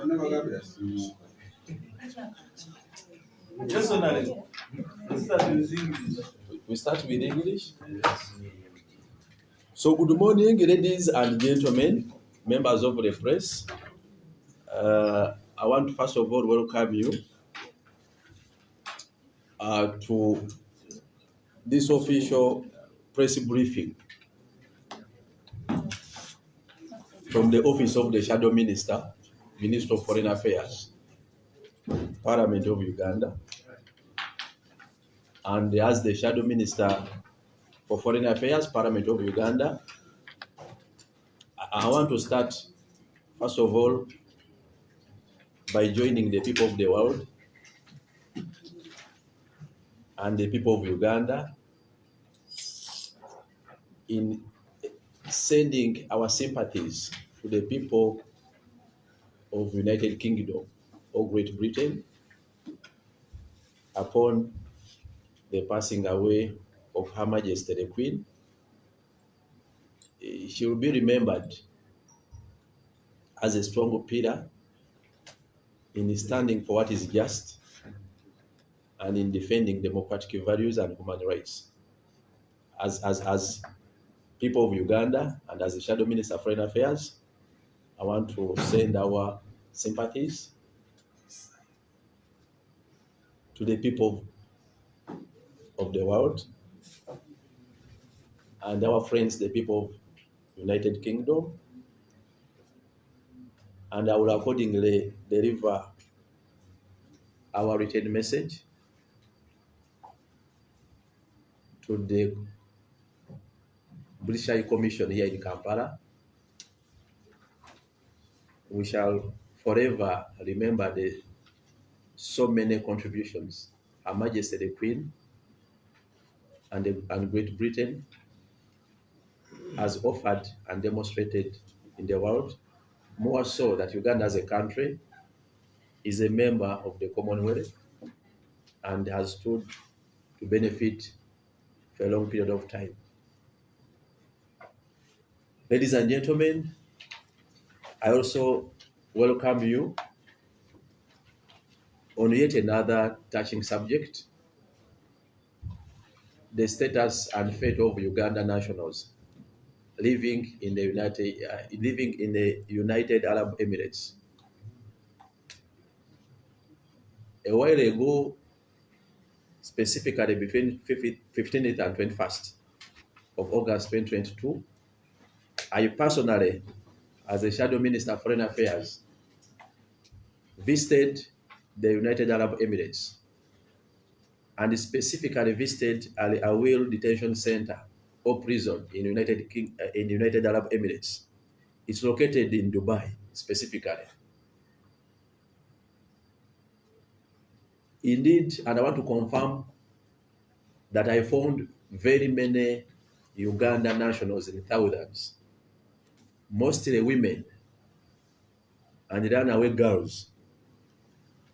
We start with English. So good morning, ladies and gentlemen, members of the press. I want to first of all welcome you to this official press briefing from the office of the Shadow Minister, Minister of Foreign Affairs, Parliament of Uganda. And as the Shadow Minister for Foreign Affairs, Parliament of Uganda, I want to start, first of all, by joining the people of the world and the people of Uganda in sending our sympathies to the people of United Kingdom or Great Britain upon the passing away of Her Majesty the Queen. She will be remembered as a strong pillar in standing for what is just and in defending democratic values and human rights. As people of Uganda and as the Shadow Minister of Foreign Affairs, I want to send our sympathies to the people of the world and our friends, the people of United Kingdom, and I will accordingly deliver our written message to the British High Commission here in Kampala. We shall forever remember the so many contributions Her Majesty the Queen and Great Britain has offered and demonstrated in the world, more so that Uganda as a country is a member of the Commonwealth and has stood to benefit for a long period of time. Ladies and gentlemen, I also welcome you on yet another touching subject, the status and fate of Uganda nationals living in the United Arab Emirates. A while ago, specifically between 15th and 21st of August 2022, I personally, as a Shadow Minister of Foreign Affairs, visited the United Arab Emirates and specifically visited Al Awil Detention Center or prison in United Arab Emirates. It's located in Dubai specifically. Indeed, and I want to confirm that I found very many Ugandan nationals in thousands, mostly women and runaway girls,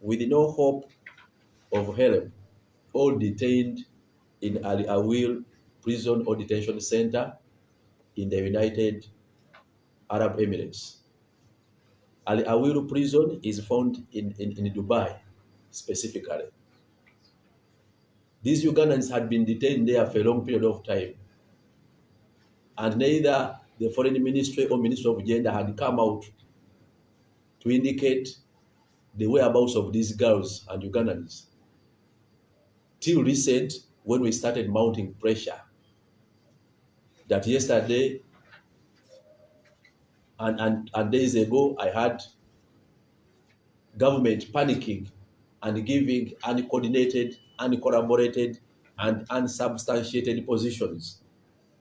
with no hope of help, all detained in Al Awil prison or detention center in the United Arab Emirates. Al Awil prison is found in Dubai specifically. These Ugandans had been detained there for a long period of time, and neither the Foreign Ministry or Ministry of Gender had come out to indicate the whereabouts of these girls and Ugandans. Till recent, when we started mounting pressure, that yesterday and days ago, I had government panicking and giving uncoordinated, uncorroborated, and unsubstantiated positions,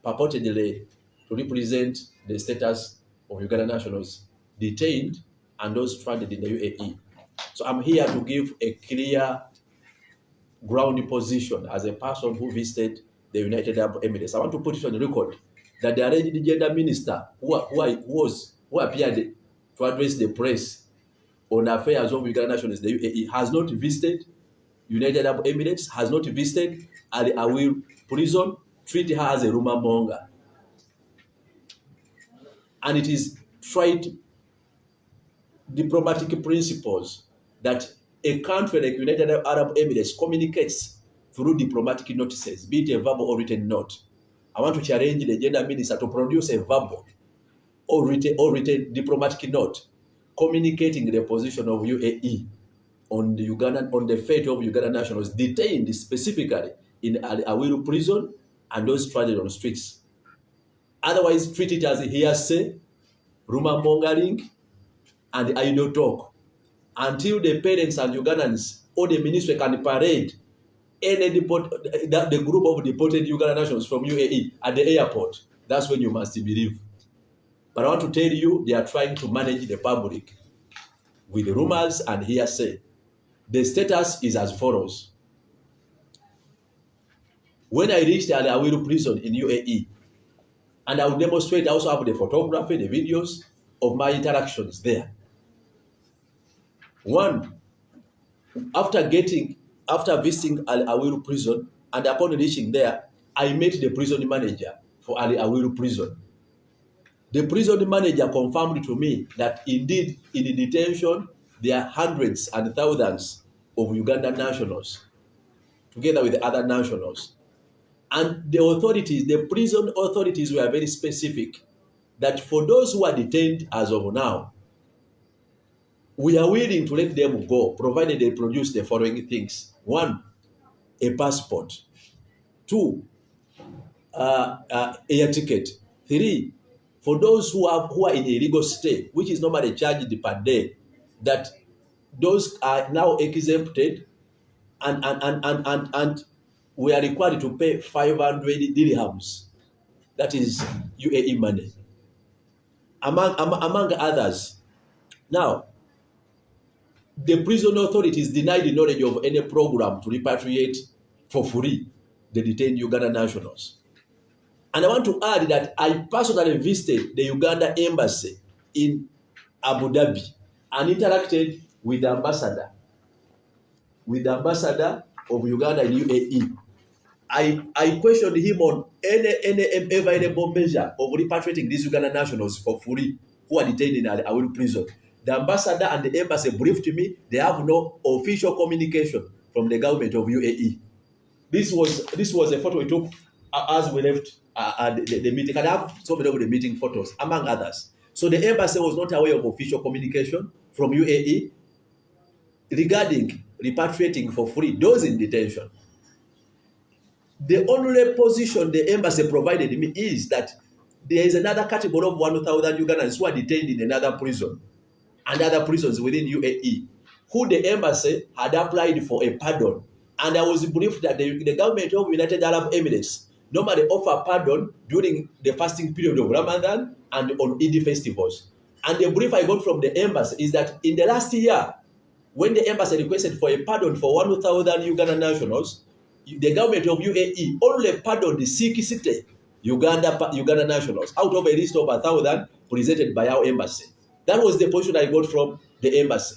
purportedly to represent the status of Ugandan nationals detained and those stranded in the UAE. So I'm here to give a clear ground position as a person who visited the United Arab Emirates. I want to put it on record that the alleged gender minister who appeared to address the press on affairs of Ugandan nationals, the UAE, has not visited United Arab Emirates, has not visited Al Awil prison, treat her as a rumor monger. And it is tried diplomatic principles that a country like United Arab Emirates communicates through diplomatic notices, be it a verbal or written note. I want to challenge the gender minister to produce a verbal or written diplomatic note communicating the position of UAE on the fate of Ugandan nationals detained specifically in Al Awiru prison and those stranded on the streets. Otherwise, treat it as a hearsay, rumor mongering, and idle talk until the parents and Ugandans or the ministry can parade the group of deported Ugandan nationals from UAE at the airport. That's when you must believe. But I want to tell you, they are trying to manage the public with rumors and hearsay. The status is as follows. When I reached Al Awiru prison in UAE, and I will demonstrate, I also have the photography, the videos of my interactions there. One, after visiting Al Awiru prison, and upon reaching there, I met the prison manager for Al Awiru prison. The prison manager confirmed to me that indeed in the detention there are hundreds and thousands of Ugandan nationals, together with other nationals. And the authorities, the prison authorities were very specific that for those who are detained as of now, we are willing to let them go, provided they produce the following things. One, a passport. Two, air ticket. Three, for those who are in a legal stay, which is normally charged per day, that those are now exempted and we are required to pay 500 dirhams. That is UAE money. Among others. Now, the prison authorities denied the knowledge of any program to repatriate for free the detained Uganda nationals. And I want to add that I personally visited the Uganda embassy in Abu Dhabi and interacted with the ambassador of Uganda in UAE. I questioned him on any available measure of repatriating these Uganda nationals for free who are detained in Al Awiru prison. The ambassador and the embassy briefed me. They have no official communication from the government of UAE. This was a photo we took as we left the meeting. And I have so many of the meeting photos, among others. So the embassy was not aware of official communication from UAE regarding repatriating for free those in detention. The only position the embassy provided me is that there is another category of 1,000 Ugandans who are detained in another prison and other prisons within UAE, who the embassy had applied for a pardon. And I was briefed that the government of United Arab Emirates normally offer pardon during the fasting period of Ramadan and on Eid festivals. And the brief I got from the embassy is that in the last year, when the embassy requested for a pardon for 1,000 Ugandan nationals, the government of UAE only pardoned 60 Uganda nationals out of a list of 1,000 presented by our embassy. That was the position I got from the embassy.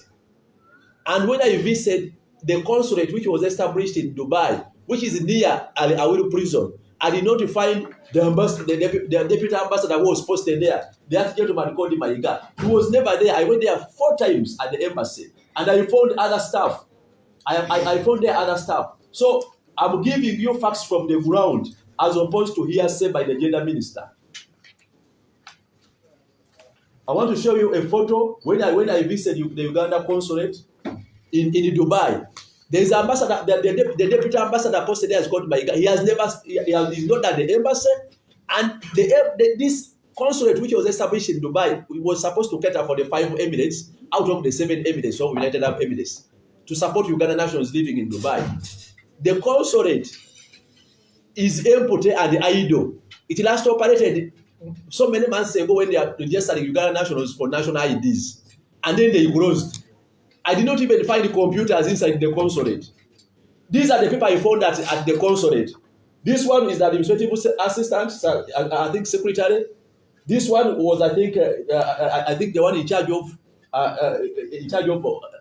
And when I visited the consulate, which was established in Dubai, which is near Al Awiru prison, I did not find the deputy ambassador who was posted there. That gentleman called Muyaaye. He was never there. I went there 4 times at the embassy, and I found other staff. I found there other staff. So I'm giving you facts from the ground as opposed to hearsay by the gender minister. I want to show you a photo when I visited the Uganda consulate in Dubai. There is an ambassador, the deputy ambassador posted there is called Muyaaye. He's not at the embassy, and this consulate, which was established in Dubai, was supposed to cater for the 5 Emirates out of the 7 Emirates of United Arab Emirates to support Ugandan nationals living in Dubai. The consulate is empty and idle. It last operated so many months ago when they are registering Ugandan nationals for national IDs, and then they closed. I did not even find the computers inside the consulate. These are the people I found at the consulate. This one is the administrative assistant, I think secretary. This one was, I think the one in charge of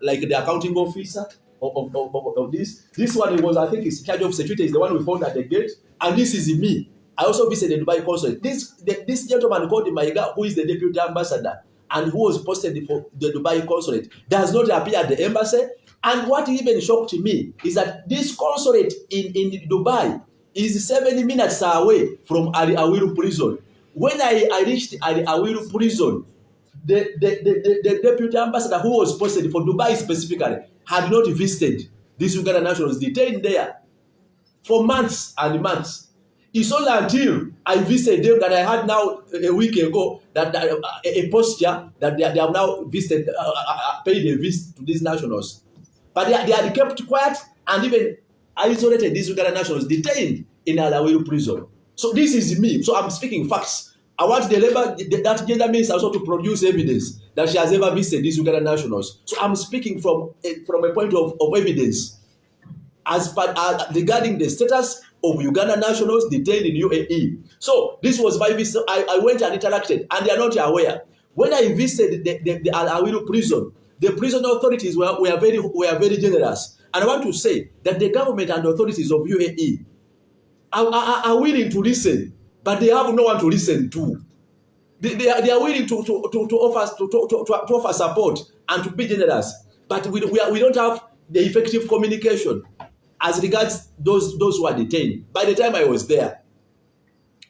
like the accounting officer of this. This one was, I think, is in charge of security. Is the one we found at the gate. And this is me. I also visited the Dubai consulate. This gentleman called Muyaaye, who is the deputy ambassador, and who was posted for the Dubai consulate does not appear at the embassy. And what even shocked me is that this consulate in Dubai is 7 minutes away from Ali Awiru prison. When I reached Ali Awiru prison, the deputy ambassador who was posted for Dubai specifically had not visited these Uganda nationals detained there for months and months. It's only until I visited them that I had now a week ago that a posture that they have now visited, paid a visit to these nationals. But they had kept quiet and even isolated these Uganda nationals detained in Alawiru prison. So this is me. So I'm speaking facts. I want that gender minister also to produce evidence that she has ever visited these Uganda nationals. So I'm speaking from a point of evidence as part regarding the status of Uganda nationals detained in UAE. So this was my visit. I went and interacted, and they are not aware. When I visited the Alawiru prison, the prison authorities were very generous. And I want to say that the government and authorities of UAE are willing to listen, but they have no one to listen to. They are willing to offer support and to be generous, but we don't have the effective communication as regards those who are detained. By the time I was there,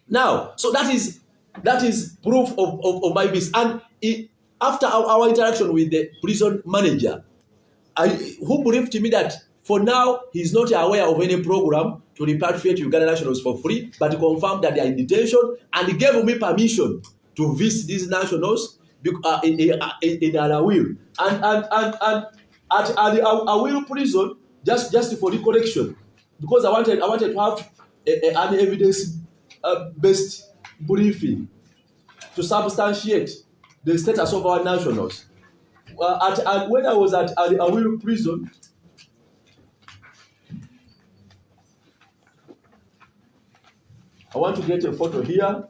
now, so that is proof of my visit. And after our interaction with the prison manager, who briefed me that for now he's not aware of any program to repatriate Uganda nationals for free, but confirmed that they are in detention, and he gave me permission to visit these nationals in Alawiru. And at Alawiru prison, just for recollection, because I wanted to have an evidence based briefing to substantiate the status of our nationals. When I was at Alawiru prison, I want to get a photo here.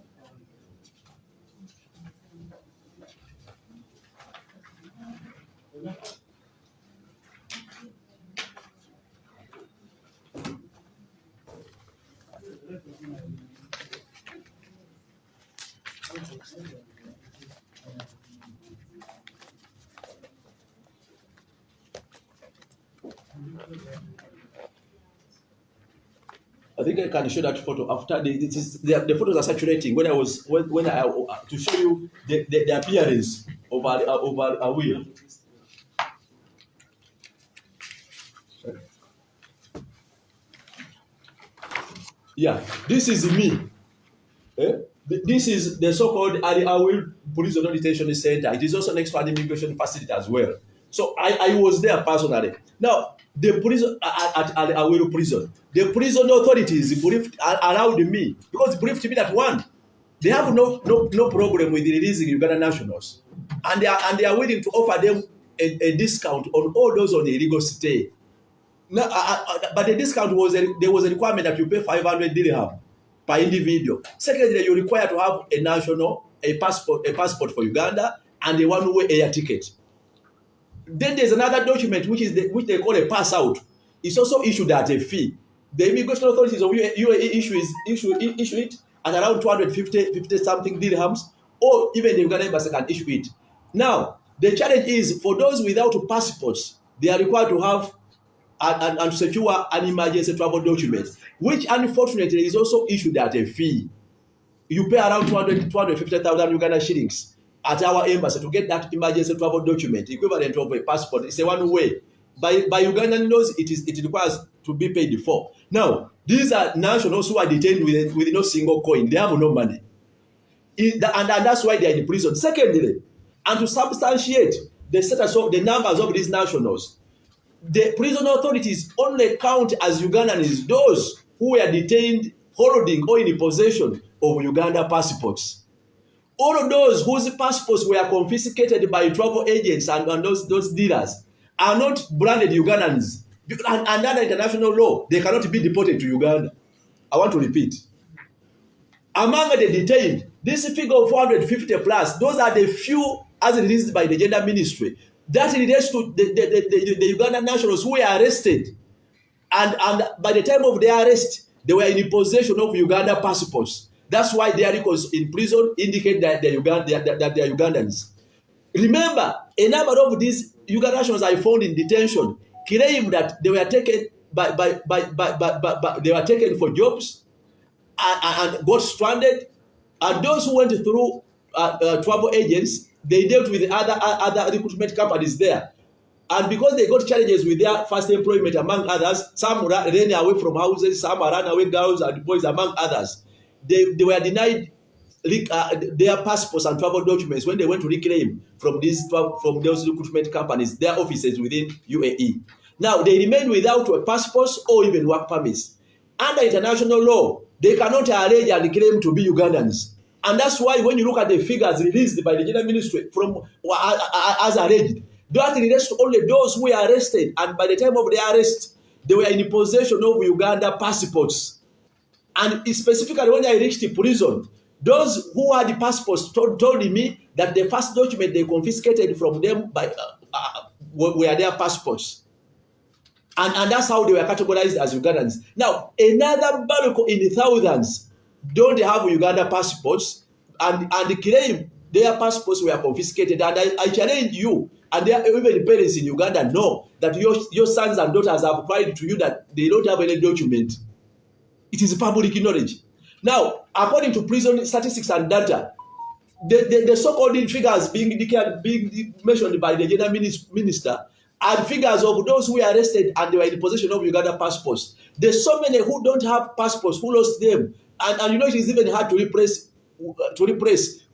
I think I can show that photo after the photos are saturating. When I to show you the appearance of a wheel. Yeah, this is me. This is the so-called Ali Awil Police Detention Center. It is also next to an immigration facility as well. So I was there personally. Now, the prison at Ali Awil prison, the prison authorities allowed me, because briefed me that one, they have no problem with releasing Uganda nationals, and they are willing to offer them a discount on all those on the illegal stay. Now, but the discount there was a requirement that you pay 500 dirham per individual. Secondly, you're required to have a passport for Uganda and a one-way air ticket. Then there's another document which they call a pass out. It's also issued at a fee. The immigration authorities of UAE issue it at around 250 something dirhams, or even the Uganda embassy can issue it. Now, the challenge is for those without passports, they are required to have and secure an emergency travel document, which unfortunately is also issued at a fee. You pay around 250,000 Uganda shillings at our embassy to get that emergency travel document, equivalent of a passport. It's a one way. By Ugandan laws, it requires to be paid for. Now, these are nationals who are detained with no single coin. They have no money. And that's why they are in prison. Secondly, and to substantiate the status of the numbers of these nationals, the prison authorities only count as Ugandans those who were detained holding or in possession of Uganda passports. All of those whose passports were confiscated by travel agents and those dealers are not branded Ugandans. And under international law, they cannot be deported to Uganda. I want to repeat. Among the detained, this figure of 450 plus, those are the few as released by the Gender Ministry. That relates to the Ugandan nationals who were arrested. And by the time of their arrest, they were in possession of Uganda passports. That's why their records in prison indicate that they are Ugandans. Remember, a number of these Ugandan nationals I found in detention claim that they were taken they were taken for jobs and got stranded. And those who went through travel agents, they dealt with other recruitment companies there. And because they got challenges with their first employment, among others, some ran away from houses, some ran away girls and boys, among others. They were denied their passports and travel documents when they went to reclaim from those recruitment companies, their offices within UAE. Now, they remain without passports or even work permits. Under international law, they cannot arrange and claim to be Ugandans. And that's why when you look at the figures released by the General Ministry from as arranged, that relates to only those who were arrested, and by the time of the arrest, they were in possession of Uganda passports. And specifically when I reached the prison, those who had the passports told me that the first document they confiscated from them were their passports. And that's how they were categorized as Ugandans. Now, another bulk in the thousands don't have Uganda passports and claim their passports were confiscated. And I challenge you, and even the parents in Uganda know that your sons and daughters have cried to you that they don't have any document. It is public knowledge. Now, according to prison statistics and data, the so-called figures being mentioned by the General Minister are figures of those who were arrested and they were in possession of Uganda passports. There's so many who don't have passports, who lost them. And it is even hard to replace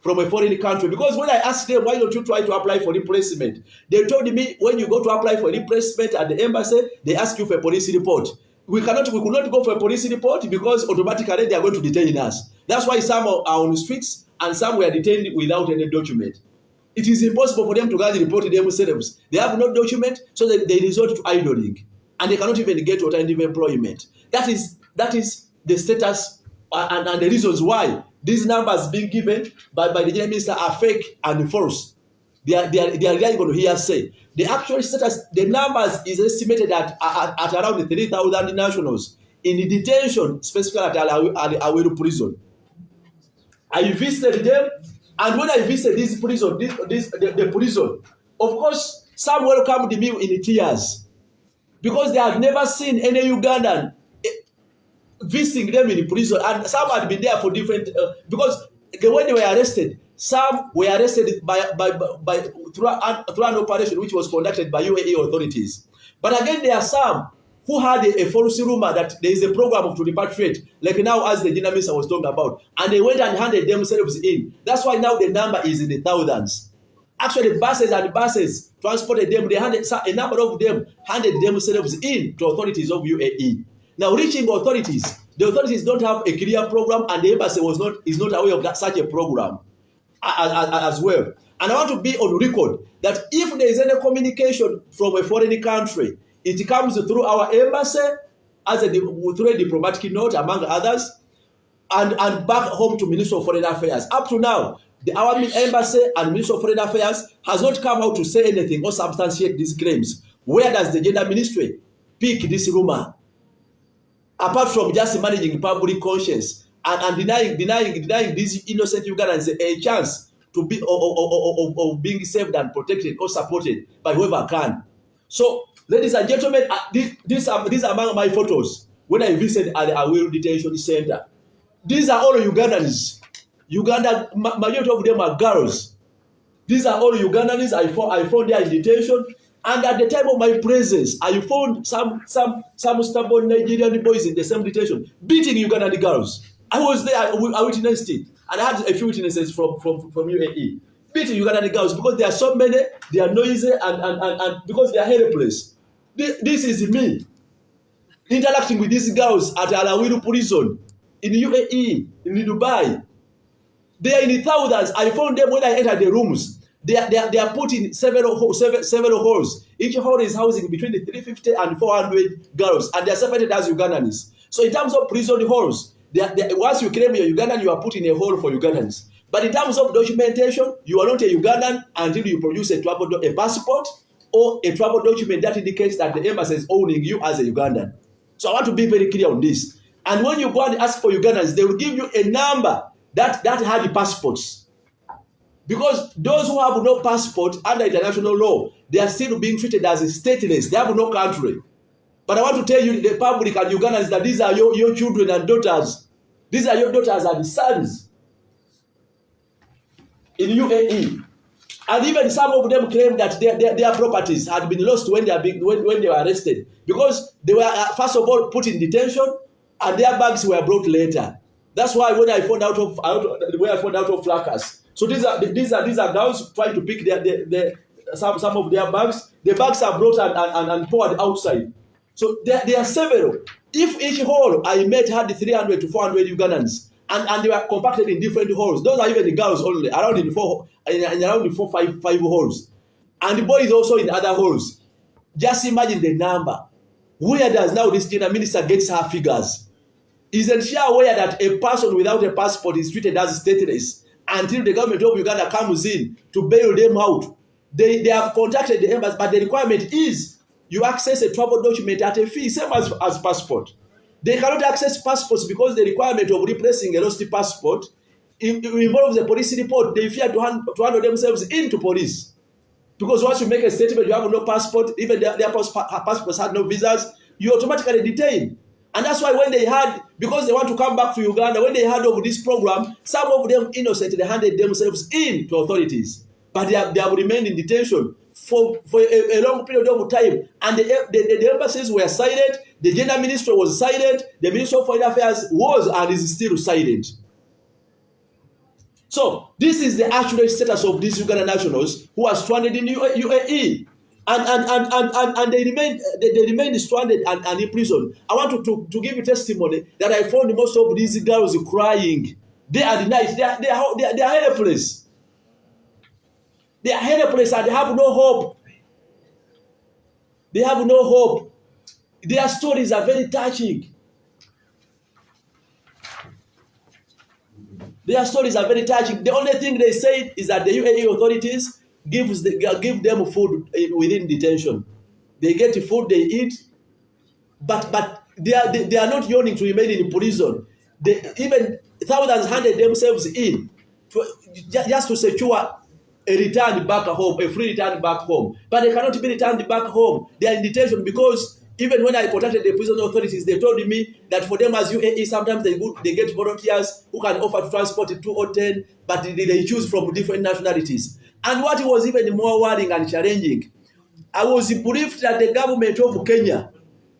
from a foreign country. Because when I asked them, why don't you try to apply for replacement? They told me, when you go to apply for replacement at the embassy, they ask you for a police report. We could not go for a police report because automatically they are going to detain us. That's why some are on the streets and some were detained without any document. It is impossible for them to go and report themselves. They have no document, so they resort to idling. And they cannot even get alternative employment. That is the status and the reasons why these numbers being given by the General Minister are fake and false. They are relying on hearsay. The actual status, the numbers is estimated at around 3,000 nationals in the detention, specifically at Aweru prison. I visited them, and when I visited this prison, the prison, of course, some welcomed me in tears because they had never seen any Ugandan visiting them in prison, and some had been there for different because when they were arrested, some were arrested through an operation which was conducted by UAE authorities. But again, there are some who had a false rumor that there is a program to repatriate, like now as the General Minister was talking about, and they went and handed themselves in. That's why now the number is in the thousands. Actually, buses transported them. A number of them handed themselves in to authorities of UAE. Now, reaching authorities, the authorities don't have a clear program, and the embassy is not aware of such a program as well. And I want to be on record that if there is any communication from a foreign country, it comes through our embassy through a diplomatic note, among others, and back home to Ministry of Foreign Affairs. Up to now, our embassy and Ministry of Foreign Affairs has not come out to say anything or substantiate these claims. Where does the Gender Ministry pick this rumor? Apart from just managing public conscience and denying these innocent Ugandans a chance to be of being saved and protected or supported by whoever can. So, ladies and gentlemen, these are among my photos when I visited at the Aweru Detention Center. These are all Ugandans. Uganda, majority of them are girls. These are all Ugandans I found there in detention. And at the time of my presence, I found some stubborn Nigerian boys in the same detention beating Ugandan girls. I was there, I witnessed it, and I had a few witnesses from UAE beating Ugandan girls because there are so many, they are noisy, and because they are helpless. This is me interacting with these girls at Aweru prison in UAE, in Dubai. They are in the thousands. I found them when I entered the rooms. They are put in several halls. Each hall is housing between 350 and 400 girls, and they are separated as Ugandans. So in terms of prison halls, once you claim you're Ugandan, you are put in a hall for Ugandans. But in terms of documentation, you are not a Ugandan until you produce a passport or a travel document that indicates that the embassy is owning you as a Ugandan. So I want to be very clear on this. And when you go and ask for Ugandans, they will give you a number that had the passports. Because those who have no passport under international law, they are still being treated as stateless. They have no country. But I want to tell you, the public and Ugandans, that these are your children and daughters. These are your daughters and sons in UAE. And even some of them claim that their properties had been lost when they were arrested, because they were first of all put in detention and their bags were brought later. That's why when I found out of fracas. So these are girls trying to pick some of their bags. The bags are brought and poured outside. So there are several. If each hall I met had 300 to 400 Ugandans, and they were compacted in different halls. Those are even the girls only, around the five halls. And the boys also in other halls. Just imagine the number. Where does now this gender minister gets her figures? Isn't she aware that a person without a passport is treated as stateless until the government of Uganda comes in to bail them out? They have contacted the embassy, but the requirement is you access a travel document at a fee, same as passport. They cannot access passports because the requirement of replacing a lost passport involves a police report. They fear to handle themselves into police. Because once you make a statement, you have no passport, even their passports had no visas, you automatically detained. And that's why when because they want to come back to Uganda, when they heard of this program, some of them innocently handed themselves in to authorities. But they have remained in detention for a long period of time. And the embassies were silent, the gender ministry was silent, the Ministry of Foreign Affairs was and is still silent. So this is the actual status of these Ugandan nationals who are stranded in UAE. And they remain stranded and in prison. I want to give you testimony that I found most of these girls crying. They are denied. They are helpless. They are helpless and they have no hope. They have no hope. Their stories are very touching. Their stories are very touching. The only thing they say is that the UAE authorities give them food within detention. They get food, they eat, but they are not yearning to remain in prison. Even thousands handed themselves in just to secure a return back home, a free return back home. But they cannot be returned back home. They are in detention because even when I contacted the prison authorities, they told me that for them as UAE, sometimes they get volunteers who can offer to transport 2 or 10, but they choose from different nationalities. And what was even more worrying and challenging, I was briefed that the government of Kenya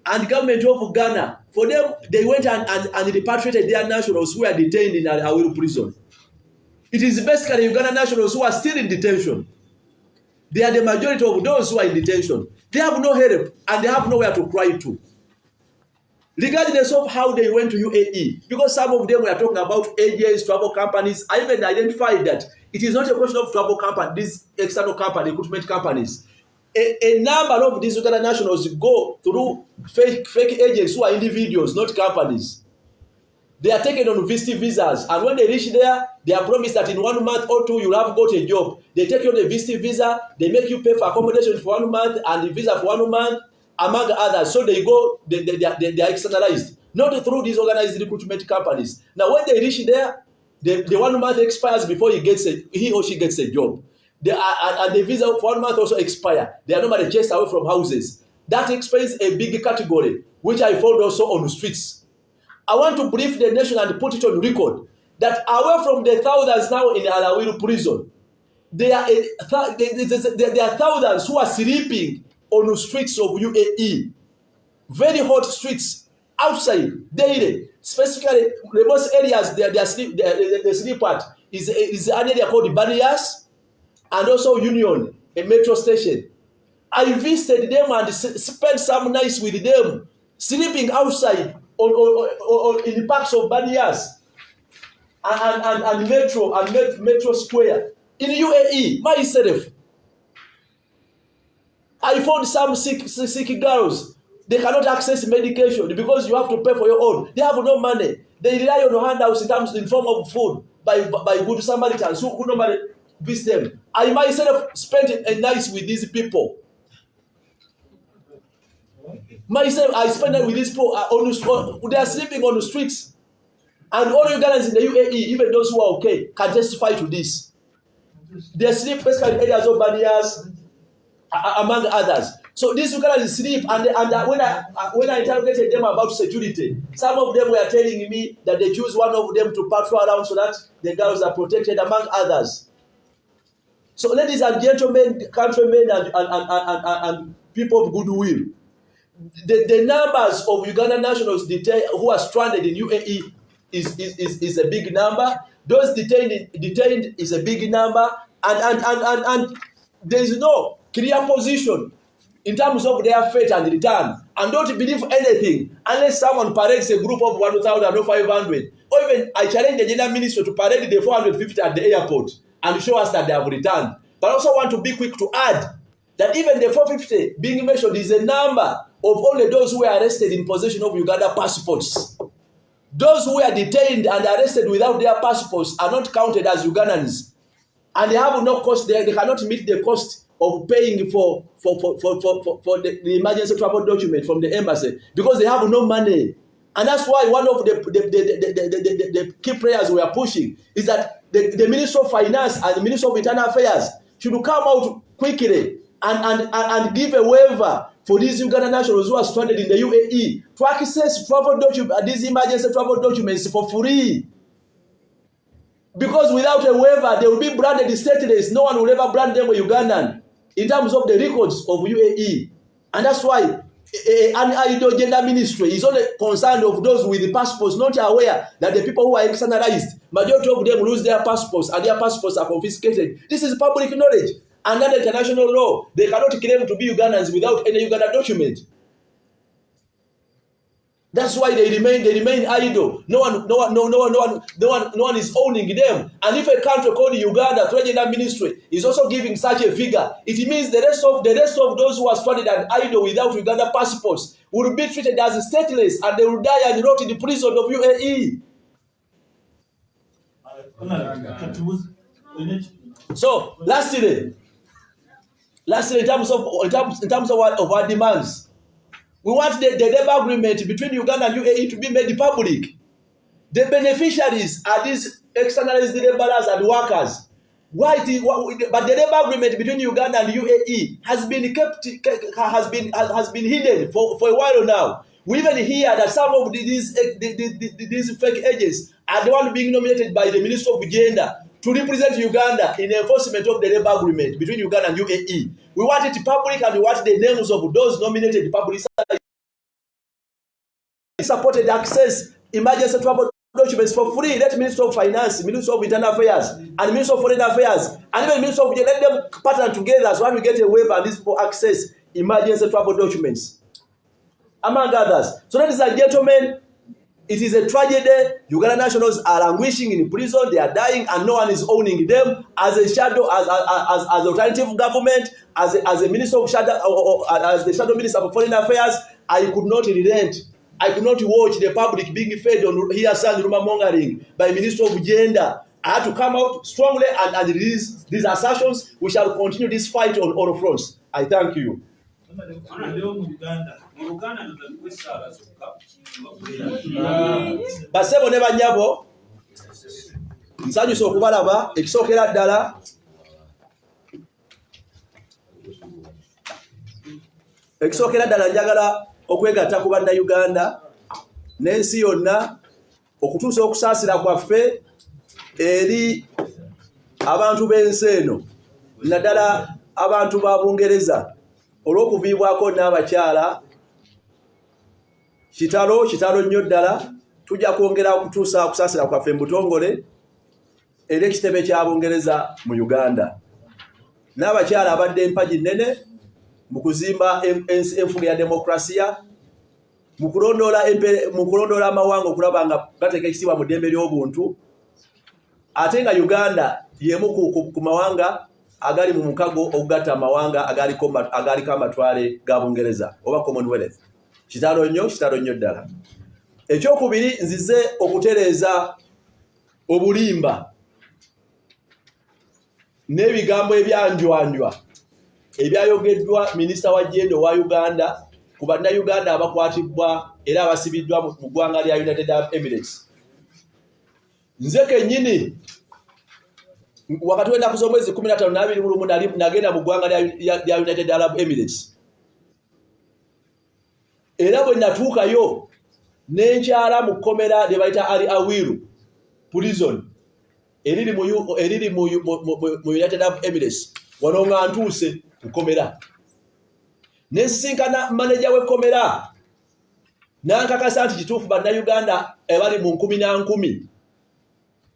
and government of Ghana, for them, they went and repatriated their nationals who are detained in Awiru prison. It is basically Uganda nationals who are still in detention. They are the majority of those who are in detention. They have no help and they have nowhere to cry to. Regardless of how they went to UAE, because some of them were talking about agents, travel companies, I even identified that it is not a question of travel companies, these external companies, recruitment companies. A number of these Uganda nationals go through fake agents who are individuals, not companies. They are taken on visiting visas, and when they reach there, they are promised that in 1 month or 2 you'll have got a job. They take you on a visiting visa, they make you pay for accommodation for 1 month and the visa for 1 month, among others. So they go, they are externalized, not through these organized recruitment companies. Now, when they reach there, the 1 month expires before he or she gets a job. And the visa for 1 month also expire. They are normally chased away from houses. That explains a big category, which I found also on the streets. I want to brief the nation and put it on record that away from the thousands now in Alawiru prison, there are thousands who are sleeping on the streets of UAE, very hot streets outside daily. Specifically, the most areas they sleep at is an area called Baana and also Union, a metro station. I visited them and spent some nights with them, sleeping outside in the parks of Banias and Metro Square in UAE myself. I found some sick girls. They cannot access medication because you have to pay for your own. They have no money. They rely on handouts in form of food by good Samaritans who normally visit them. I myself spent a night with these people. Myself, I spend time with these people they are sleeping on the streets. And all Ugandans in the UAE, even those who are okay, can testify to this. They sleep basically in areas of barriers, among others. So these Ugandans sleep, and when I interrogated them about security, some of them were telling me that they choose one of them to patrol around so that the girls are protected, among others. So, ladies and gentlemen, countrymen, and people of goodwill, the numbers of Ugandan nationals who are stranded in UAE is a big number. Those detained is a big number, and there is no clear position in terms of their fate and return. And don't believe anything unless someone parades a group of 1,000 or 500. Or even I challenge the General Minister to parade the 450 at the airport and show us that they have returned. But I also want to be quick to add that even the 450 being mentioned is a number of only those who were arrested in possession of Uganda passports. Those who were detained and arrested without their passports are not counted as Ugandans. And they have no cost, they cannot meet the cost of paying for the emergency travel document from the embassy because they have no money. And that's why one of the key prayers we are pushing is that the Minister of Finance and the Minister of Internal Affairs should come out quickly and give a waiver for these Ugandan nationals who are stranded in the UAE to access these emergency travel documents for free. Because without a waiver, they will be branded stateless. No one will ever brand them a Ugandan in terms of the records of UAE. And that's why an IDO gender ministry is only concerned of those with the passports, not aware that the people who are externalized, majority of them lose their passports and their passports are confiscated. This is public knowledge. And under international law, they cannot claim to be Ugandans without any Ugandan document. That's why they remain idle. No one is owning them. And if a country called Uganda, Treasury Ministry, is also giving such a figure, it means the rest of those who are stranded and idle without Uganda passports will be treated as stateless and they will die and rot in the prison of UAE. So lastly, in terms of our demands, we want the labor agreement between Uganda and UAE to be made public. The beneficiaries are these externalized laborers and workers. But the labor agreement between Uganda and UAE has been hidden for a while now. We even hear that some of these fake agents are the ones being nominated by the Minister of Gender to represent Uganda in the enforcement of the labor agreement between Uganda and UAE. We want it public and we want the names of those nominated publicly. Supported access emergency travel documents for free. Let Minister of Finance, Minister of Internal Affairs, and Minister of Foreign Affairs, and even Minister of let them partner together so we get a waiver and these people access emergency travel documents, among others. So, ladies and gentlemen, it is a tragedy. Uganda nationals are languishing in prison, they are dying, and no one is owning them. As a shadow, as alternative government, as a minister of shadow, or as the shadow minister of Foreign Affairs, I could not relent. I could not watch the public being fed on hearsay and rumor mongering by Minister of Gender. I had to come out strongly and release these assertions. We shall continue this fight on all fronts. I thank you. Basebo ne banyabo nsanyusa okubalaba ekisookera ddala njagala okwegatta ku bannayuganda n'ensi yonna okutuusa okusaasira kwaffe eri abantu b'ensi eno, naddala abantu ba Bungereza olw'okuviibwako n'abakyala. Kitalo nnyo ddala. Tujja kwongera okutuusa okusaasira kwaffe mu butongole eri ekitebe kya Bungereza mu Uganda. N'abakyala abadde empagi nnene mu kuzimba enfuga ya demokrasiya, mu kulondoola amawanga okulaba nga gateeka ekitiibwa mu ddembe ly'obuntu, ate nga Uganda y'emu ku mawanga agali mu mukago okugatta amawanga agaliko amatwale ga Bungereza oba Commonwealth. Kitalo nnyo ddala. Ekyokubiri, nzize okutereeza obulimba n'ebigambo ebyanjwanjwa ebyayogeddwa minisita wa Genda wa Uganda ku bannayuganda abakwatibwa era abasibiddwa mu ggwanga lya United Arab Emirates. Nze kennyini wakati w'ennaku z'omwezi 15 nagenda mu ggwanga lya United Arab Emirates. Era bwe natuukayo n'enkyala mu kkomera lye bayita Ali Awiru prison eriri mu United Arab Emirates, wano nga ntuuse ku kkomera. Nesisinkana manager w'ekkomera n'ankakasa nti kituufu bannayuganda ebali mu 10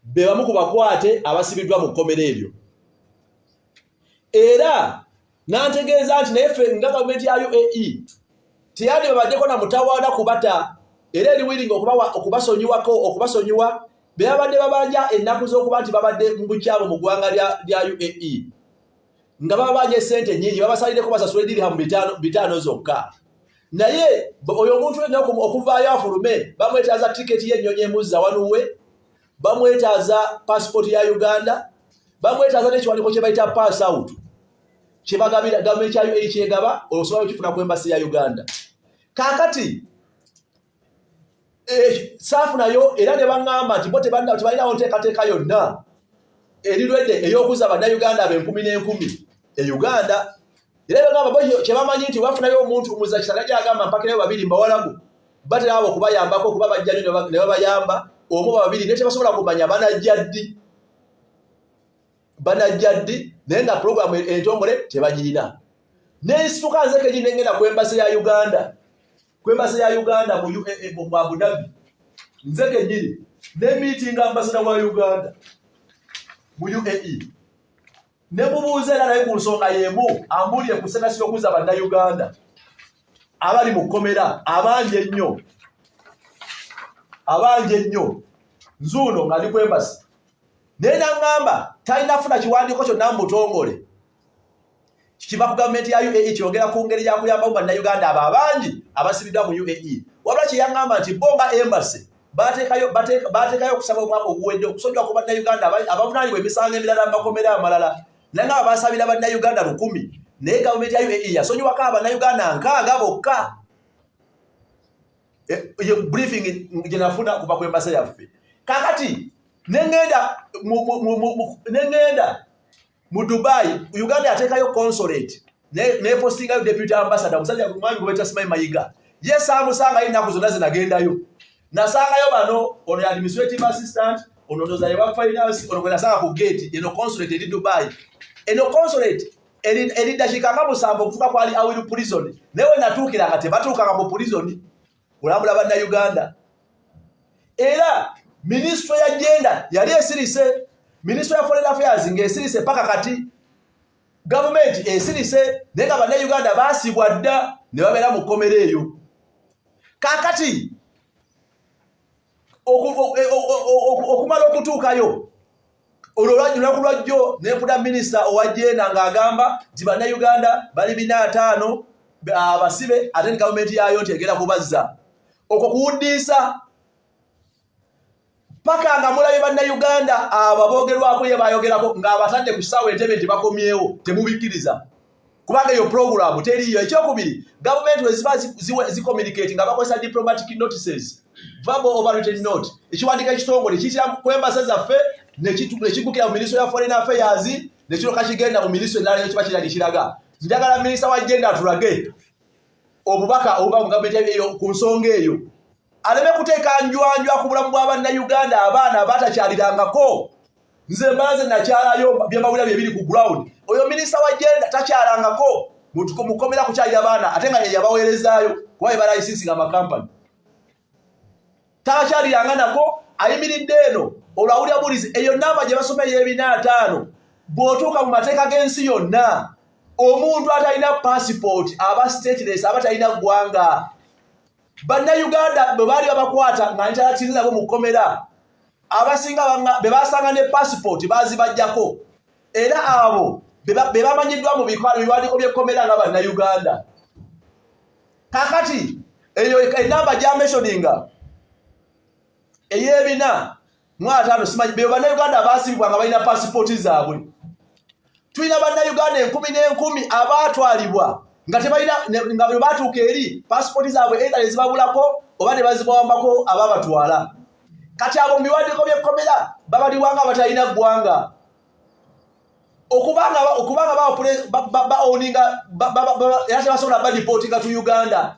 be bamu ku bakwate abasibiddwa mu kkomera eryo. Era n'antegeeza nti naye ffe nga gavumenti ya UAE teyali babaddeko na mutawaana kubata, era eri willing okubasonyiwa be babadde babanja ennaku z'okuba nti babadde mu bukyalo mu ggwanga lya UAE nga babanja essente nnyingi, babasalireko basasule dirham 5 zokka. Naye oyo omuntu yenna okuvaayo afulume bamwetaaza tiketi y'ennyonyi emuzza wanuwe, bamwetaaza passport ya Uganda, bamwetaaza n'ekiwandiiko kye bayita pass out kye bagabira gavumenti ya UAE kyegaba osobola okifuna ku embassy ya Uganda. Kaakati saafu nayo era ne baŋŋamba nti bo tebalinawo nteekateeka yonna erirwedde ey'okuzza bannayuganda abe 10,000 e Uganda. Era bagamba bo kye bamanyi nti bafunayo omuntu muzza kisana gyagamba mpakirayo 2 mbawalagu batera abo okubayambako okuba bajjanyo ne babayamba omu 2 ne tebasobola kumanya banajjaddi naye nga programu entongole tebagirina. Nesituka nze kenyini ngenda ku embassy ya Uganda, mu Abu Dhabi, nze kenyini ne meeting ambassador wa Uganda mu UAE ne mubuuza era naye ku nsonga y'emu ambulire ku senasi y'okuzza bannayuganda abali mu kkomera abangi ennyo nzuuno nga ndi ku embassy. Naye naŋŋamba talina kufuna kiwandiiko kyonna mu butongole kiva ku gavumenti ya UAE kyogera ku ngeri ya kuyambamu bannayuganda abo abangi abasibiddwa mu UAE. Wabula kye yaŋŋamba nti bo nga embassy bateekayo okusaba omwaka oguwedde okusonyiwa ku bannayuganda abavunaanibwa emisango emirala mu makomera amalala naye nga basabira bannayuganda 100, naye gavumenti ya UAE yasonyiwako abannayuganda 6 bokka. Briefing gye nafuna kuva ku embassy yaffe. Kaakati nengenda mu Dubai, Uganda yateekayo consulate ne postingayo deputy ambassador musajja mwami gwe bayita Simayi Mayiga. Ye saamusangayo ennaku zonna zinagendayo. Nasangayo bano ono administrative assistant, ono ndozaye wa finance, ono gwe nasanga ku gate eno consulate eri Dubai. Eno consulate eri dakiika nga 7 okutuuka ku Ali Awiru prison. Naye we natuukira nga tebatuukanga mu prison kulambula bannayuganda. Era ministry ya gender yali esirise, ministry ya foreign affairs ng'esirise paka kati, government esirise naye nga bannayuganda baasibwa dda ne babeera mu kkomera eyo. Kaakati okumala okutuukayo olw'olunaku lwajjo n'empuna minisita owa gender ng'agamba nti bannayuganda bali 405 abasibe ate ne gavumenti yaayo nti egenda kubazza. Okwo kuwuddiisa paka nga mulabe bannayuganda abo boogerwako ye bayogerako ng'abatadde ku kisaawe entebe nti bakomyewo temubikkiriza kubanga eyo programu teriyo. Ekyokubiri, gavumenti we ziba zicommunicate nga bakozesa diplomatic notices, verbal or written note, ekiwandiiko ekitongole kiyitira ku embassy zaffe ne kigukira mu ministry ya foreign affairs ne kiroka kigenda mu ministry endala kiba kirali kiraga. Njagala minisita wa gender atulage obubaka obuba mu gavumenti eyo ku nsonga eyo, aleme kuteeka njwanjwa ku bulamu bw'abannayuganda abaana abatakyalirangako. Nze mbanze nakyalayo bye mawulira bye biri ku ground. Oyo minisita wa gender takyalangako mukomera kukyalira abaana ate nga yabaweerezaayo kuba yebalayisinsi nga makampani takyaliranga nako. Ayimiridde eno olwawulira bulizi eyo namba gye basoma ey'ebina 5 bw'otuuka mu mateeka g'ensi yonna omuntu atalina passport aba stateless aba talina ggwanga. Bannayuganda bwe baali babakwata nga nkyalakiriza nabo mu kkomera abasinga be basanga ne passport bazibajjako, era abo be bamanyiddwa mu biwandiiko by'ekkomera nga bannayuganda. Kaakati eyo enamba gyameshoninga ey'ebina 5 be bannayuganda abaasibibwa nga balina passport zaabwe. Tulina bannayuganda 10,000 abaatwalibwa nga tebalina nga bwe baatuuka eri passport zaabwe either ne zibabulako oba ne bazibawambako ababatwala. Kati abo mu biwandiiko by'ekkomera babaliwanga batalina ggwanga. okubanga baoninga era tebasobola balipotinga to Uganda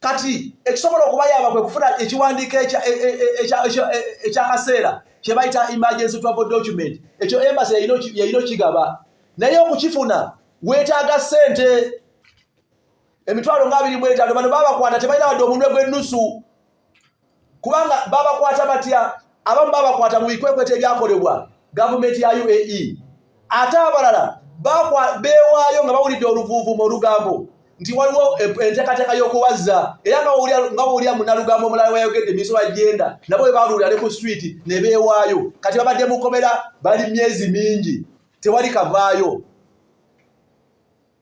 kati ekisobola okubayamba kwe kufuna ekiwandiiko ekyakaseera kye bayita emergency travel document ekyo embassy yayino kigaba naye okukifuna weetaaga ssente emitwalo nga 25 bano babakwata tebalina wadde omunwe gw'ennusu kubanga babakwata batya abamu babakwata mu bikwekweta ebyakolebwa gavumenti ya UAE ate abalala beewaayo nga bawulidde oluvuuvuumo olugambo nti waliwo enteekateeka y'okuwazza era nga bawulira munnalugambo omulala weyayogedde minisitule w'agenda nabo bwe baalulira ne ku street ne beewaayo kati babadde mukomera bali myezi mingi tewali kavaayo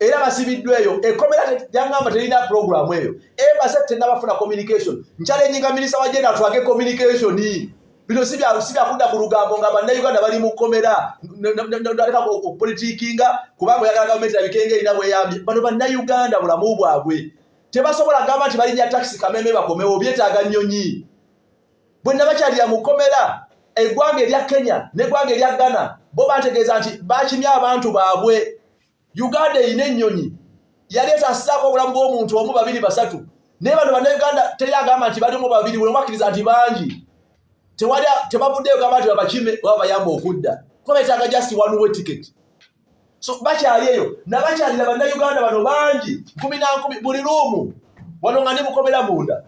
era basibiddwa eyo ekkomera yangamba terina programu eyo embassy tennabafuna communication nchallenging minisita w'agenda atwage communication bino si byakudda ku lugambo nga bannayuganda bali mu kkomera ndaleka okupolitikinga kubanga oyagala gavumenti abikenge erina bweyambye bano bannayuganda bulamu bwabwe tebasobola gamba nti balinnya takisi kameme bakomewo byetaaga nnyonyi bwenna bakyalira mu kkomera eggwanga erya Kenya n'eggwanga erya Ghana bo bantegeeza nti bakimya abantu baabwe Uganda erina ennyonyi yaleeta assaako obulamu bw'omuntu omu 2 3 naye bano bannayuganda teri agamba nti balimu 2 buli mwakkiriza nti bangi tebavuddeyo gamba nti babakime oba bayamba okudda kuba betaaga just one way ticket so bakyali eyo nabakyalira bannayuganda bano bangi 10 buli luumu wano nga nimukomera munda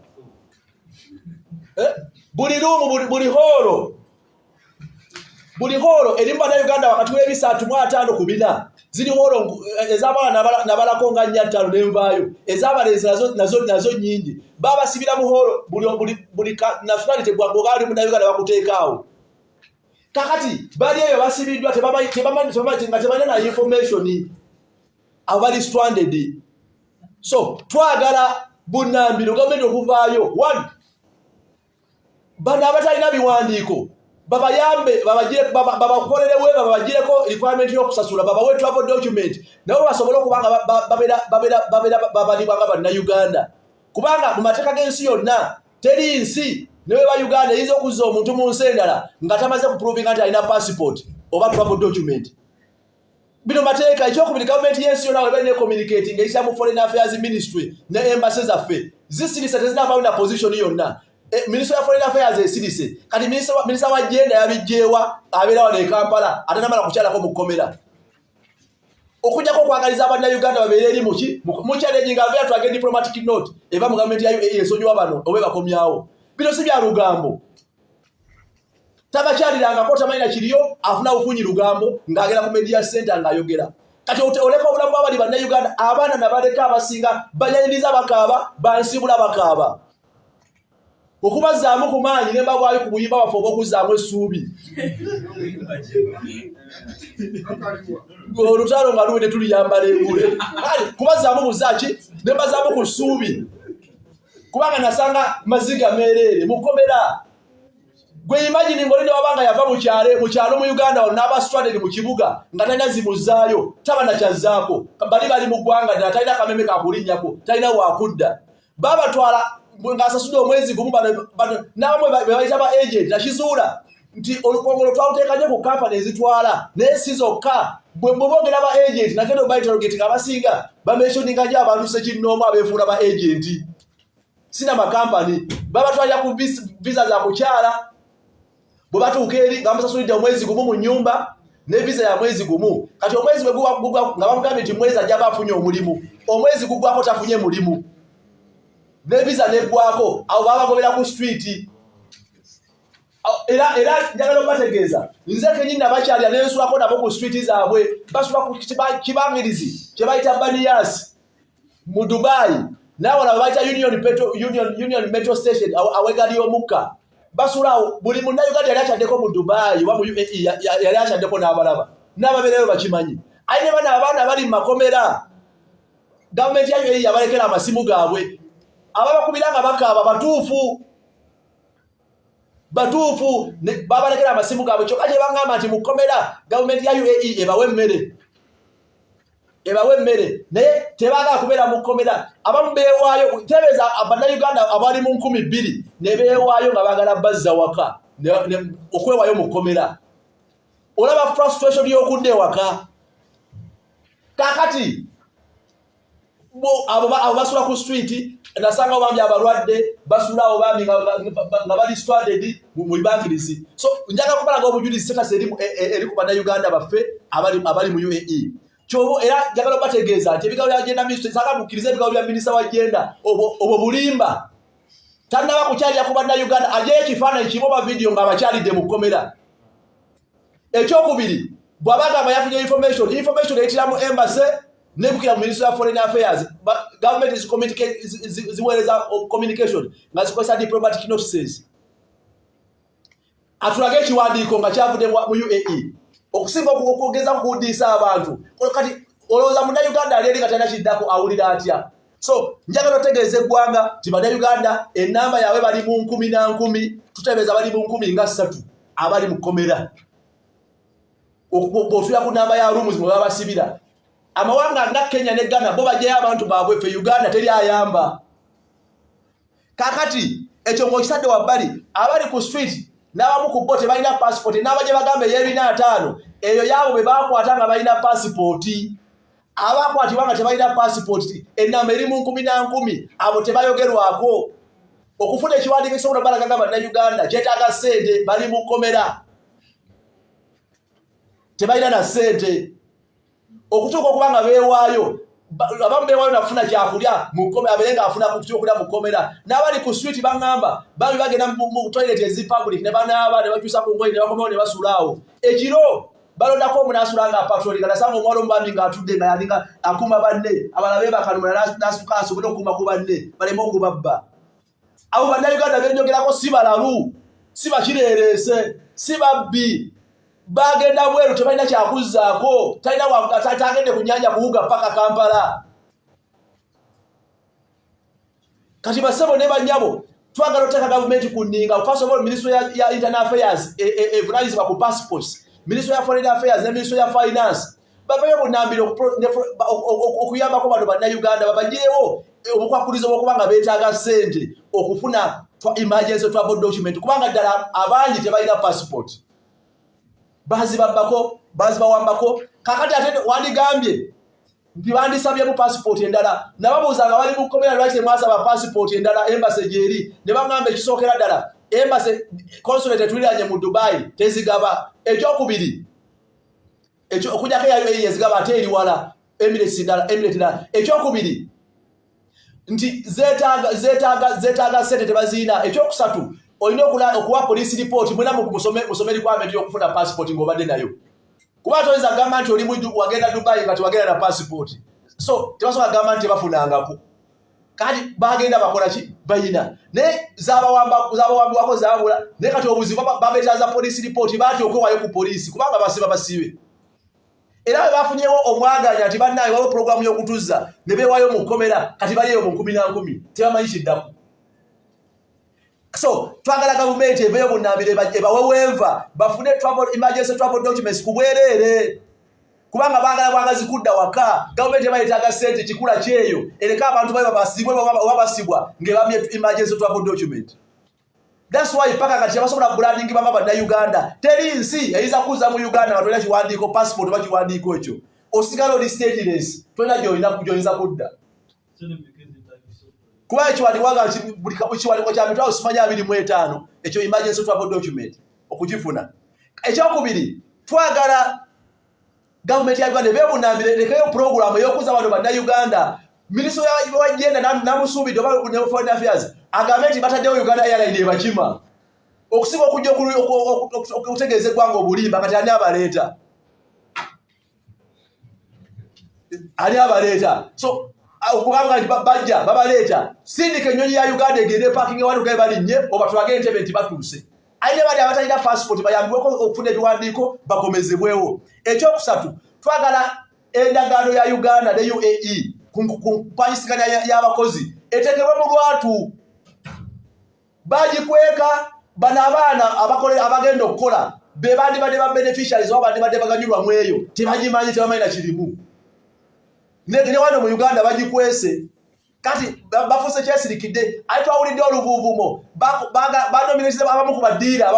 buli luumu buli hoolo erimu bannayuganda wakati w'ebisatu 4 ziri hoolo ez'abaana nabalako nga 4 n'envaayo ez'abalenzi nazo nnyingi babasibira mu hoolo buli nationality gwagwe gaali munnayuganda bakuteekaawo kakati bali eyo basibiddwa nga tebalina na information abo bali stranded so twagala bunnambiro gavumenti okuvaayo 1 bano abatalina biwandiiko babayambe babakolerewe babagireko requirement y'okusasula babawe travel document nabo basobola okubanga babalibwanga bannayuganda kubanga mu mateeka g'ensi yonna teri nsi newe ba Uganda eyinza okuzza omuntu mu nsi endala nga tamaze kuprovinga nti alina passport oba travel document bino mateeka ekyokubiri gavumenti y'ensi yonna weba ne communicating eyisa mu foreign affairs ministry ne embassy zaffe zisirise tezinavaawo na position yonna Minister of Foreign Affairs esirise kati minister wa agenda yabijjeewa abeera wano e Kampala ate namala kukyalako mu kkomera okujjako okwagaliza abannayuganda babeere eri muchallenging avea twage diplomatic note eva mu gavumenti ya UAE esonyiwa bano obe bakomyawo bino si bya lugambo tabakyalirangako tamanyi kiriyo afuna bufunyi lugambo ng'agera ku media center ng'ayogera kati oleka obulamu bw'abali bannayuganda abaana nabaleka abasinga banyanyiriza bakaaba bansibula bakaaba okubazaamu ku maanyi ne babwayo ku buyimba baffe obw'okuzzaamu essuubi olutalo nga luwe tetuliyambala engule kubazaamu buzaaki ne bazaamu ku ssuubi kubanga nasanga maziga meereere mukomera gwe imagine ngolinde wabanga yava mu kyalo mu Uganda wano n'aba stranded mu kibuga nga talina zimuzzaayo taba nakyazzaako bali mu ggwanga talina kameme kakulinnyako talina wakudda babatwala ng'asasudde omwezi gumu n'abamwe bebayita ba agent nakizuula nti olukongolo twawuteekanye ku kampani ezitwala naye si zokka bwe boogera ba agent nagenda obainterrogate nga abasinga bamentioninga nyo abantu sekinnoomu abeefuula ba agent sina makampani babatwalira ku visa za kukyala bwe batuuka eri nga bamusasulidde omwezi gumu mu nnyumba ne visa ya mwezi gumu kati omwezi bwe gugwa nga bamugambye nti mwezi ajja baafunye omulimu omwezi gugwako tafunye mulimu ne visa neggwako abo babagobera ku street era njagala okubategeeza nze kenyini nabakyalira nensulako nabo ku street zaabwe basula ku kibangirizi kye bayita Baniyas mu Dubai n'abalala babayita Union Metro Station awegali omukka basulawo buli munnayuganda yali akyaddeko mu Dubai oba mu UAE yali akyaddeko n'abalaba n'ababeerayo bakimanyi aye ne bano abaana abali mu makomera gavumenti ya UAE yabalekera amasimu gaabwe ababakubira nga bakaaba batuufu babalekera amasimu gaabwe kyokka kye bangamba nti mukomera gavumenti ya UAE ebawe emmere naye tebaagala kubeera mu kkomera abamu beewaayo tebeeza bannayuganda abali mu 2,000 ne beewaayo nga baagala bazza waka okwewaayo mu kkomera olaba frustration y'okudda ewaka. Kakati abo basula ku street nasanga obambi abalwadde basula obambi nga bali stranded mu bankirisi. So njaga kubalaga obujulizi status eri ku bannayuganda baffe abali mu UAE. Kyobo era njagala bategeeza nti ebigambo bya agenda ministry saka mukkiriza ebigambo bya minisita wa agenda obwo bulimba. Tannaba kukyalira ku bannayuganda ajeyo ekifaananyi kiboba video nga abakyalidde mu kkomera. Ekyokubiri bw'abagamba yafunye information eyitira mu embassy nebukira mu Ministry of Foreign Affairs, government is ziweereza communication nga zikozesa diplomatic notices. Atulage ekiwandiiko nga kyavudde mu UAE okusinga okugeza kukudiisa abantu. Kati olowooza munnayuganda ali eri nga talina kiddako awulira atya? So njagala otegeeza eggwanga nti bannayuganda ennamba yaabwe bali mu 10,000, tutebeeza bali mu 3,000 abali mu kkomera. Okutuula ku nnamba ya rooms mwe babasibira. Amawanga nga Kenya ne Ghana bo bajjayo abantu baabwe, ffe Uganda teri ayamba. Kakati ekyo ng'okisadde wabbali abali ku street n'abamu ku bo tebalina passport n'abajja bagamba ey'ebina 5 eyo yaabo be baakwata nga balina passport. Abakwatibwa nga tebalina passport ennamba eri mu 10,000 abo tebayogerwako. Okufuna ekiwandiiko ekisobola balaga nga bannayuganda kyetaaga ssente, bali mu kkomera tebalina na ssente. Okutuuka okuba nga beewaayo abamu beewaayo nakufuna kyakulya mu kkomera abeere ng'afuna ku kyokulya mu kkomera. N'abali ku street baŋŋamba bambi bagenda mu toilet ezipublic ne banaaba ne bakyusa ku ngoye ne bakomawo ne basula awo. Ekiro balondako omunaasula nga patrollinga nasanga omwalo omubambi ng'atudde nga yalinga akuuma banne abala beebakanumula n'asituka asobole okuuma ku banne baleme okubabba. Abo bannayuganda benjogerako si balalu, si bakireereese, si babbi. Bagenda bweru tebalina kyakuzzaako, tagende ku nnyanja kuwuga paka Kampala. Kati bassebo ne bannyabo twagala oteeka gavumenti ku nninga. First of all, Ministry ya Internal Affairs evunanyizibwa ku passports, Ministry ya Foreign Affairs ne Ministry ya Finance bavayo bunambiro okuyambako bano bannayuganda babagirewo obukwakulizo bw'okuba nga beetaaga ssente okufuna emergency travel document kubanga ddala abangi tebalina passport. Bazibawambako. Kakati ate wandigambye nti bandisabye mu passport endala. Nababuuza nga bali mu kkomera lwaki temwasaba passport endala embassy gyeri. Ne baŋŋamba ekisookera ddala embassy consulate etuliranye mu Dubai tezigaba. Ekyokubiri okujjako eya UAE ezigaba ate eri wala Emirates ddala. Ekyokubiri nti zeetaaga ssente tebaziina. Ekyokusatu olina okuwa police report mwena musome requirement y'okufuna passport ng'obadde nayo. Kuba toyinza kugamba nti oli wagenda Dubai nga tewagenda na passport. So tebasobola kugamba nti tebafunangako. Kati bagenda bakola ki? Bayina. Ne zaabawambiwako zaabula. Ne kati obuzibu babeetaaza police report baatya okwewaayo ku poliisi kubanga basibe. Era bafunyewo omwaganya nti bannaye waliwo pulogulaamu y'okutuzza ne beewaayo mu kkomera kati baliyo mu 10,000 tebamanyi kiddako. So twagala gavumenti eveyo bunambire ebaweweeva bafune emergency travel documents ku bwereere kubanga baagala bwagazi kudda waka. Gavumenti ebayetaaga ssente kikula kyeyo ereka abantu bayo babasibwe oba basibwa ng'ebamye emergency travel document. That's why paka kati abasobola branding banga bannayuganda teri nsi eyinza kuza mu Uganda nga tolina kiwandiiko passport oba kiwandiiko ekyo osigala oli stateless tolina gy'oyinza kudda. Kuba ekiwandiiko kya mitwalo 25 ekyo emergency travel document okugifuna. Ekyokubiri twagala gavumenti ya Uganda ebebunambire lekayo puroguramu ey'okuza bano bannayuganda. Minisitule y'agenda namusuubidde oba ne Foreign Affairs agambe nti bataddewo Uganda Airline ebakima okusiba okujja okutegeeza eggwanga obulimba. Kati ani abaleeta? So okugamba nti bajja babaleeta sindika ennyonyi ya Uganda egende parking wano gaye balinnye oba tulage Entebbe nti batuuse. Aine bali abatalina passport bayambibweko okufuna ebiwandiiko bakomezebwewo. Ekyokusatu twagala endagaano ya Uganda ne UAE kumpanyisiganya y'abakozi eteekebwe mu lwatu. Bagikweka bano abaana abagenda okukola be bandibadde ba beneficiaries oba bandibadde baganyulwamu eyo tebagimanyi tebamanyi na kirimu. Ne wano mu Uganda bagikwese. kati bafuse kyesirikidde ayitwawulidde oluvuuvumo banominatize abamu ku badiira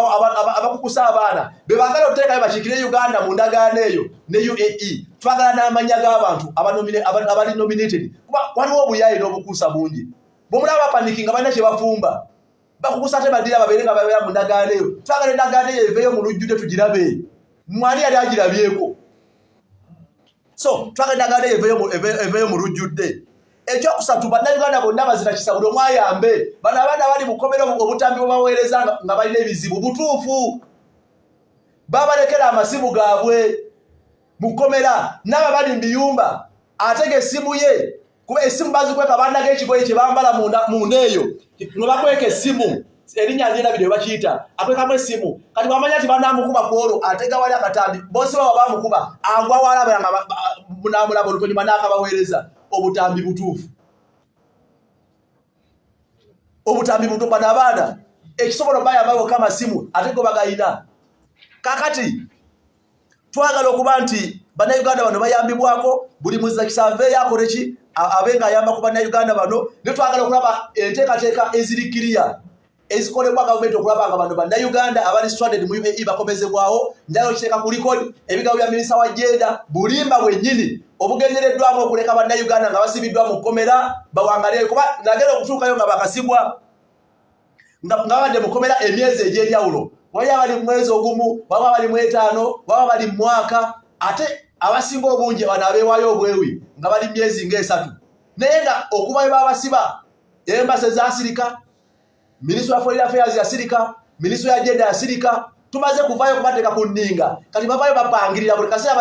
abakukusa abaana be baagala okuteekayo bakiikire Uganda mu ndagaano eyo ne UAE. Twagala n'amanya g'abantu abali nominated kuba waliwo obuyaaye n'obukuusa bungi. Bw'omulaba bapaniki nga balina kye bafumba bakukusa ate badiira babeere nga babeera mu ndagaano eyo. Twagala endagaano eyo eveeyo mu lujjudde tugirabe. Mwani yali agirabyeko. So twagala endagaano eyo eveeyo mu lujjudde. Ekyokusatu bannayuganda bonna bazira kisa buli omu ayambe. Bano abaana bali mu kkomera obutambi bwe baweereza nga balina ebizibu butuufu. Babalekera amasimu gaabwe mu kkomera n'aba bali mu biyumba atega essimu ye kuba essimu bazikweka bannaga ekigoye kye bambala munda eyo nga bakweka essimu erinnya ndirabire we bakiyita akwekamu essimu kati bamanya nti banaamukuba ku olwo atega wali akatambi boosi baba bamukuba agwa walabala nga namulaba oluvannyuma n'akabaweereza. Obutambi butuufu. Obutambi butuufu bano abaana ekisobola bayambawo k'amasimu ate go bagayina. Kakati twagala okuba nti bannayuganda bano bayambibwako buli muzakisa aveeyo akole ki abe ng'ayamba ku bannayuganda bano. Ne twagala okulaba enteekateeka ezirikkiriya ezikolebwa gavumenti okulaba nga bano bannayuganda abali stranded mu UAE bakomezebwawo. Njagala okiteeka ku likodi ebigabo bya minisita wa jenda bulimba bwennyini obugendereddwamu okuleka bannayuganda nga basibiddwa mu kkomera bawangaleyo kuba nagera okutuukayo nga bakasibwa nga babadde mu kkomera emyezi egy'enjawulo. Wali abali mu mwezi ogumu, waba abali mu etaano, waba abali mu mwaka, ate abasinga obungi bano abeewaayo obwewi nga bali myezi ng'esatu. Naye nga okuba we babasiba embase zasirika, minisitule wa foreign affairs yasirika, minisitule ya jenda yasirika. Tumaze kuvaayo kubateeka ku nninga kati bavaayo bapangirira buli kaseera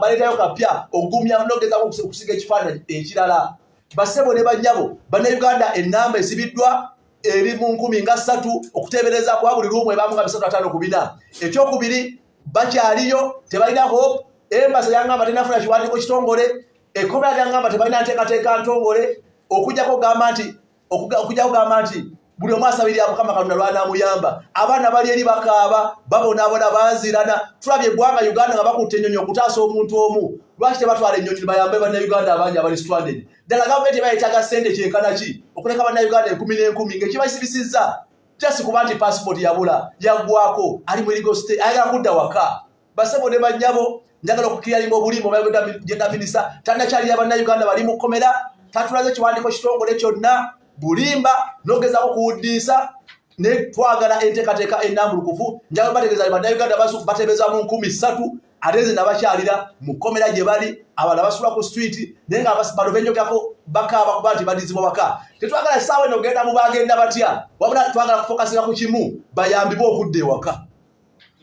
baleetayo kapya ogumya nogeza okusiga ekifaananyi ekirala. Basebo ne bannyabo bannayuganda ennamba esibiddwa eri mu 13 okuteebereza kwa buli lumu ebamu nga 350 ku 4. Ekyokubiri bakyaliyo tebalina hope. Embasa yangamba tenafuna kiwandiiko kitongole. Ekkomera lyangamba tebalina nteekateeka ntongole okujjako gamba nti buli omu asabirira Mukama Katonda lw'anaamuyamba. Abaana bali eri bakaaba babonaabona banzirana. Tulabye eggwanga Uganda nga bakutte ennyonyi okutaasa omuntu omu. Lwaki tebatwala ennyonyi bayambe bannayuganda abangi abali stranded? Ddala gavumenti bayetaaga ssente kyenkana ki okuleka bannayuganda 10,000 ng'ekibasibisizza just kuba nti passport yabula yaggwako ali mu legal state ayagala kudda waka. Basebo ne bannyabo njagala okukiyalinga obulimba obayogenda jenda minisita tannakyalira bannayuganda bali mu kkomera tatulaze kiwandiiko kitongole kyonna bulimba nogezaako kuwuddiisa ne twagala enteekateeka ennambulukufu. Njagala bategeeza bannayuganda batebeza mu 3,000 ate nze nabakyalira mu kkomera gye bali abala basula ku street naye nga bano benjogako bakaaba kuba nti badizibwa baka. Tetwagala essaawa eno ogenda mu bagenda batya wabula twagala kufokasira ku kimu bayambibwe okudda ewaka.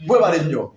Bwe bale nnyo.